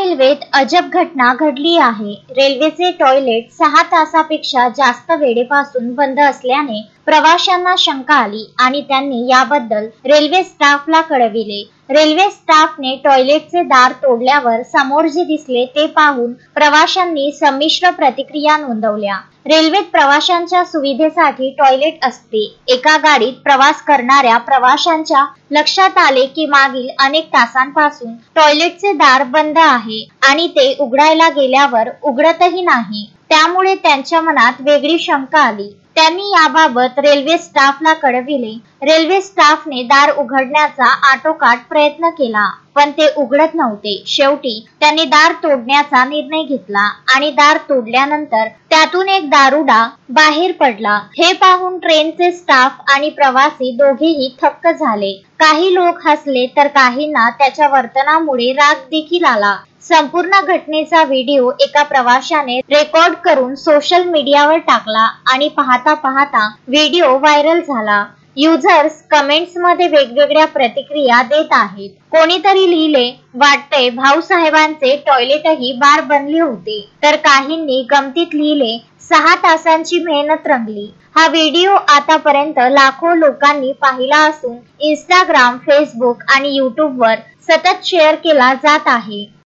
रेल्वेत अजब घटना घडली आहे। रेल्वेचे टॉयलेट 6 तासापेक्षा जास्त वेळेपासून बंद असल्याने प्रवाशांना शंका आली आणि त्यांनी याबद्दल रेल्वे स्टाफला कळविले। रेल्वे स्टाफने टॉयलेटचे दार तोडल्यावर समोर जे दिसले ते पाहून प्रवाशांनी संमिश्र प्रतिक्रिया नोंदवल्या। रेल्वेत प्रवाशांच्या सुविधेसाठी टॉयलेट असते। एका गाडीत प्रवास करणाऱ्या प्रवाशांच्या लक्षात आले की मागील अनेक तासांपासून टॉयलेटचे दार बंद आहे आणि ते उघडायला गेल्यावर उघडतही नाही। त्यामुळे त्यांच्या मनात वेगळी शंका आली। त्यांनी याबाबत रेल्वे स्टाफला कळविले। रेल्वे स्टाफने दार उघडण्याचा आटोकाट प्रयत्न केला, पण ते उघडत नव्हते। शेवटी त्यांनी दार तोडण्याचा निर्णय घेतला आणि दार तोडल्यानंतर त्यातून एक दारुडा बाहेर पडला। हे पाहून ट्रेनचे स्टाफ आणि प्रवासी दोघेही थक्क झाले। काही लोक हसले तर काहींना त्याच्या वर्तनामुळे राग देखील आला। संपूर्ण घटनेचा व्हिडिओ एका प्रवाशाने रेकॉर्ड करून सोशल मीडियावर टाकला आणि पाहता पाहता व्हिडिओ व्हायरल झाला। युजर्स कमेंट्स मध्ये वेगवेगळ्या प्रतिक्रिया देत आहेत। कोणीतरी लिहिले, वाटते भाऊसाहेबांचे टॉयलेटही बार बनले होते, तर काहींनी गमतीत लिहिले, 6 तासांची मेहनत रंगली। हा व्हिडिओ आतापर्यंत लाखो लोकांनी पाहिला असून इंस्टाग्राम, फेसबुक आणि यूट्यूबवर सतत शेअर केला जात आहे।